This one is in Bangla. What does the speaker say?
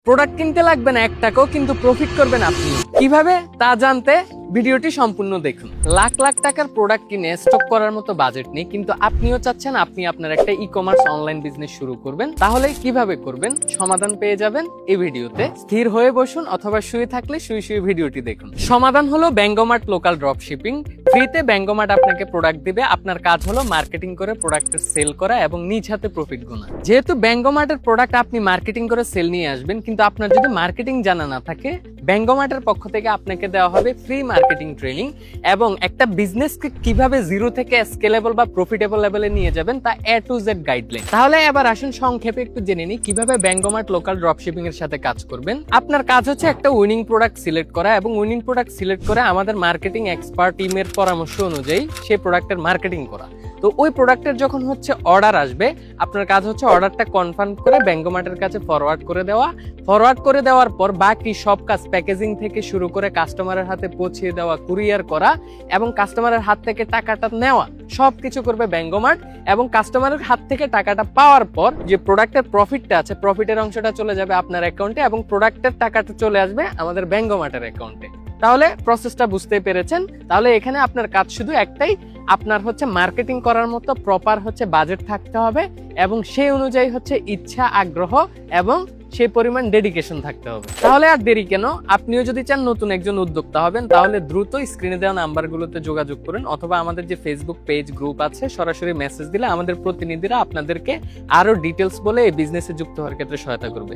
প্রোডাক্ট কিনতে লাগবে না 1 টাকাও, কিন্তু প্রফিট করবেন আপনি। কিভাবে তা জানতে ভিডিওটি সম্পূর্ণ দেখুন। লাখ লাখ টাকার প্রোডাক্ট কিনে স্টক করার মতো বাজেট নেই, কিন্তু আপনিও চাচ্ছেন আপনি আপনার একটা ই-কমার্স অনলাইন বিজনেস শুরু করবেন। তাহলে কিভাবে করবেন সমাধান পেয়ে যাবেন এই ভিডিওতে। স্থির হয়ে বসুন অথবা শুয়ে থাকলে শুয়ে শুয়ে ভিডিওটি দেখুন। সমাধান হলো ব্যাঙ্গোমার্ট লোকাল ড্রপ শিপিং। ফ্রিতে ব্যাঙ্গোমার্ট আপনাকে প্রোডাক্ট দিবে, আপনার কাজ হলো মার্কেটিং করে প্রোডাক্টের সেল করা এবং নিজ হাতে প্রফিট গোনা। যেহেতু ব্যাঙ্গোমার্টের প্রোডাক্ট আপনি মার্কেটিং করে সেল নিয়ে আসবেন, কিন্তু আপনার যদি মার্কেটিং জানা না থাকে, ব্যাঙ্গোমার্টের পক্ষ থেকে আপনাকে দেওয়া হবে ফ্রি মার্কেটিং ট্রেনিং এবং একটা বিজনেসকে কিভাবে জিরো থেকে স্কেলেবল বা প্রফিটেবল লেভেলে নিয়ে যাবেন তা A to Z গাইডলাইন। তাহলে এবার আসুন সংক্ষেপে একটু জেনে নিই কিভাবে ব্যাঙ্গোমার্ট লোকাল ড্রপ শিপিং এর সাথে কাজ করবেন। আপনার কাজ হচ্ছে একটা উইনিং প্রোডাক্ট সিলেক্ট করা এবং উইনিং প্রোডাক্ট সিলেক্ট করে আমাদের মার্কেটিং এক্সপার্ট টিমের পরামর্শ অনুযায়ী সেই প্রোডাক্টের মার্কেটিং করা। তো ওই প্রোডাক্টের যখন হচ্ছে অর্ডার আসবে, আপনার কাজ হচ্ছে অর্ডারটা কনফার্ম করে ব্যাঙ্গোমার্টের কাছে ফরওয়ার্ড করে দেওয়া। ফরওয়ার্ড করে দেওয়ার পর বাকি সব কাজ প্যাকেজিং থেকে শুরু করে কাস্টমারের হাতে পৌঁছে দেওয়া, কুরিয়ার করা এবং কাস্টমারের হাত থেকে টাকাটা নেওয়া, সবকিছু করবে ব্যাঙ্গোমার্ট। এবং কাস্টমারের হাত থেকে টাকাটা পাওয়ার পর যে প্রোডাক্টের প্রফিটটা আছে, প্রফিটের অংশটা চলে যাবে আপনার অ্যাকাউন্টে এবং প্রোডাক্টের টাকাটা চলে আসবে আমাদের ব্যাঙ্গোমার্টের অ্যাকাউন্টে। তাহলে প্রসেসটা বুঝতে পেরেছেন। তাহলে এখানে আপনার কাজ শুধু একটাই, আপনার হচ্ছে মার্কেটিং করার মতো প্রপার হচ্ছে বাজেট থাকতে হবে এবং সেই অনুযায়ী হচ্ছে ইচ্ছা, আগ্রহ এবং সেই পরিমাণ ডেডিকেশন থাকতে হবে। তাহলে আর দেরি কেন? আপনিও যদি চান নতুন একজন উদ্যোক্তা হবেন, তাহলে দ্রুত স্ক্রিনে দেওয়া নাম্বারগুলোতে যোগাযোগ করুন অথবা আমাদের যে ফেসবুক পেজ গ্রুপ আছে সরাসরি মেসেজ দিলে আমাদের প্রতিনিধিরা আপনাদেরকে আরো ডিটেলস বলে এই বিজনেসে যুক্ত হওয়ার ক্ষেত্রে সহায়তা করবে।